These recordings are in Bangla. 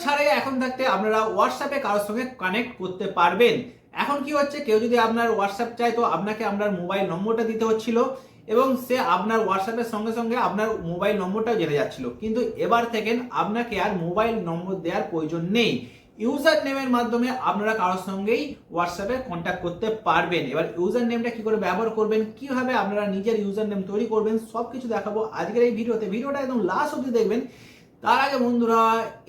ছাড়াই এখন থাকতে আপনারা হোয়াটসঅ্যাপে কারোর সঙ্গে কানেক্ট করতে পারবেন। এখন কি হচ্ছে, কেউ যদি আপনার হোয়াটসঅ্যাপ চায় তো আপনাকে আপনার মোবাইল নম্বরটা দিতে হচ্ছিল এবং সে আপনার হোয়াটসঅ্যাপের সঙ্গে সঙ্গে আপনার মোবাইল নম্বরটাও জেনে যাচ্ছিল, কিন্তু এবার থেকে আপনাকে আর মোবাইল নম্বর দেওয়ার প্রয়োজন নেই। ইউজার নেমের মাধ্যমে আপনারা কারোর সঙ্গেই হোয়াটসঅ্যাপে কন্ট্যাক্ট করতে পারবেন। এবার ইউজার নেমটা কি করে ব্যবহার করবেন, কিভাবে আপনারা নিজের ইউজার নেম তৈরি করবেন, সবকিছু দেখাবো আজকের এই ভিডিওতে। ভিডিওটা একদম লাস্ট অবধি দেখবেন। তার আগে বন্ধুরা,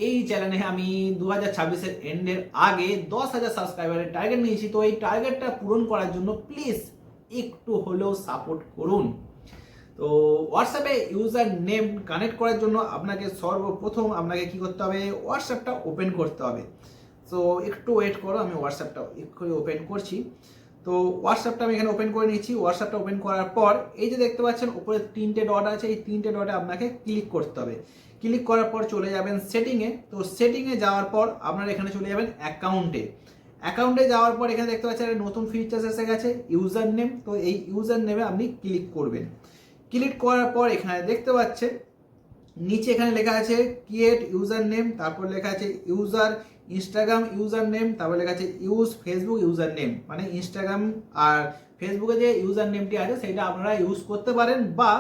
এই চ্যানেলে আমি 2026-এর এন্ডের আগে 10,000 সাবস্ক্রাইবারের টার্গেট নিয়েছি। তো এই টার্গেটটা পূরণ করার জন্য প্লিজ একটু হলেও সাপোর্ট করুন। তো হোয়াটসঅ্যাপে ইউজার নেম কানেক্ট করার জন্য আপনাকে সর্বপ্রথম আপনাকে কি করতে হবে, হোয়াটসঅ্যাপটা ওপেন করতে হবে। তো একটু ওয়েট করো, আমি হোয়াটসঅ্যাপটা একটু ওপেন করছি। তো হোয়াটসঅ্যাপটা আমি এখানে ওপেন করে নিচ্ছি। হোয়াটসঅ্যাপটা ওপেন করার পর এই যে দেখতে পাচ্ছেন উপরে 3টে ডট আছে, এই 3টে ডটে আপনাকে ক্লিক করতে হবে। ক্লিক করার পর চলে যাবেন সেটিংয়ে। তো সেটিংয়ে যাওয়ার পর আপনারা এখানে চলে যাবেন অ্যাকাউন্টে। অ্যাকাউন্টে যাওয়ার পর এখানে দেখতে পাচ্ছেন একটা নতুন ফিচার্স এসে গেছে, ইউজার নেম। তো এই ইউজার নেমে আপনি ক্লিক করবেন। ক্লিক করার পর এখানে দেখতে পাচ্ছেন নিচে এখানে লেখা আছে ক্রিয়েট ইউজার নেম, তারপর লেখা আছে ইউজার ইনস্টাগ্রাম ইউজার নেম, তারপর লেখা আছে ইউজ ফেসবুক ইউজার নেম। মানে ইনস্টাগ্রাম আর ফেসবুকে যে ইউজার নেমটি আছে সেটা আপনারা ইউজ করতে পারেন, বা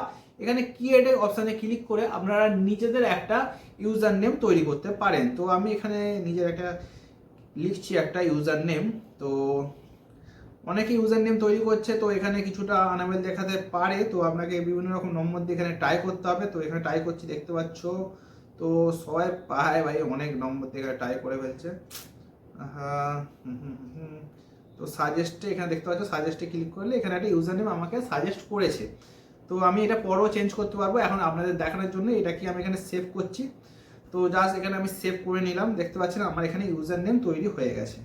এখানে ক্রিয়েটের অপশানে ক্লিক করে আপনারা নিজেদের একটা ইউজার নেম তৈরি করতে পারেন। তো আমি এখানে নিজের একটা লিখছি একটা ইউজার নেম। তো অনেকে ইউজার নেম তৈরি করছে, তো এখানে কিছুটা আনামেল দেখাতে পারে। তো আপনাকে বিভিন্ন রকম নম্বর দিয়ে এখানে ট্রাই করতে হবে। তো এখানে ট্রাই করছি, দেখতে পাচ্ছ। তো সবাই পায় ভাই, অনেক নম্বর দিয়ে এখানে ট্রাই করে ফেলছে। তো সাজেস্টে এখানে দেখতে পাচ্ছ, সাজেস্টে ক্লিক করলে এখানে একটা ইউজার নেম আমাকে সাজেস্ট করেছে। তো আমি এটা পরেও চেঞ্জ করতে পারবো। এখন আপনাদের দেখানোর জন্য এটাকে আমি এখানে সেভ করছি। তো জাস্ট এখানে আমি সেভ করে নিলাম। দেখতে পাচ্ছেন আমার এখানে ইউজার নেম তৈরি হয়ে গেছে।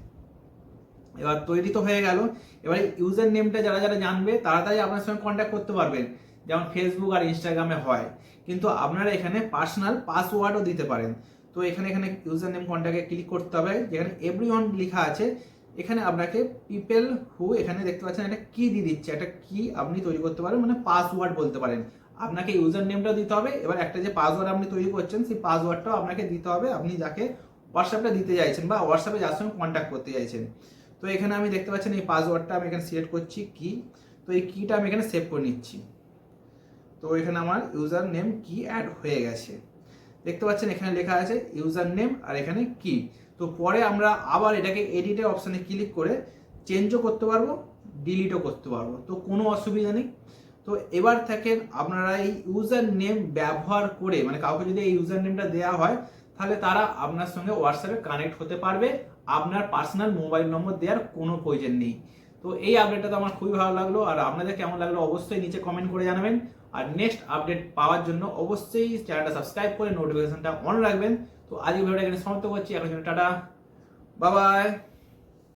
এবার তৈরি তো হয়ে গেল। এবার ইউজার নেমটা যারা যারা জানবে তাড়াতাড়ি আপনার সঙ্গে কন্ট্যাক্ট করতে পারবেন, যেমন ফেসবুক আর ইনস্টাগ্রামে হয়। কিন্তু আপনারা এখানে পার্সোনাল পাসওয়ার্ডও দিতে পারেন। তো এখানে ইউজার নেম কন্ট্যাক্টে ক্লিক করতে হবে, যেখানে এভরিওয়ান লেখা আছে। এখানে আপনাকে পিপল হু, এখানে দেখতে পাচ্ছেন একটা কি দিয়ে দিচ্ছে, একটা কি আপনি তৈরি করতে পারেন, মানে পাসওয়ার্ড বলতে পারেন। আপনাকে ইউজার নেমটা দিতে হবে। এবার একটা যে পাসওয়ার্ড আপনি তৈরি করছেন সেই পাসওয়ার্ডটাও আপনাকে দিতে হবে, আপনি যাকে হোয়াটসঅ্যাপটা দিতে চাইছেন বা হোয়াটসঅ্যাপে যার সঙ্গে কন্ট্যাক্ট করতে চাইছেন। তো এখানে আমি দেখতে পাচ্ছেন এই পাসওয়ার্ডটা আমি এখানে সিলেক্ট করছি কি। তো এই কিটা আমি এখানে সেভ করে নিচ্ছি। তো এখানে আমার ইউজার নেম কি অ্যাড হয়ে গেছে। দেখতে পাচ্ছেন এখানে লেখা আছে ইউজার নেম আর এখানে কি। তো পরে আমরা আবার এটাকে এডিটের অপশানে ক্লিক করে চেঞ্জও করতে পারবো, ডিলিটও করতে পারবো। তো কোনো অসুবিধা নেই। তো এবার থেকে আপনারা এই ইউজার নেম ব্যবহার করে, মানে কাউকে যদি এই ইউজার নেমটা দেওয়া হয় তাহলে তারা আপনার সঙ্গে হোয়াটসঅ্যাপে কানেক্ট হতে পারবে। আপনার পার্সোনাল মোবাইল নম্বর দেওয়ার কোনো প্রয়োজন নেই। তো এই আপডেটটা তো আমার খুবই ভালো লাগলো, আর আপনাদের কেমন লাগলো অবশ্যই নিচে কমেন্ট করে জানাবেন। আর নেক্সট আপডেট পাওয়ার জন্য অবশ্যই চ্যানেলটা সাবস্ক্রাইব করে নোটিফিকেশনটা অন রাখবেন। তো আজকে ভিডিওটা এখানে সমাপ্ত করছি। এখন টাটা, বাই বাই।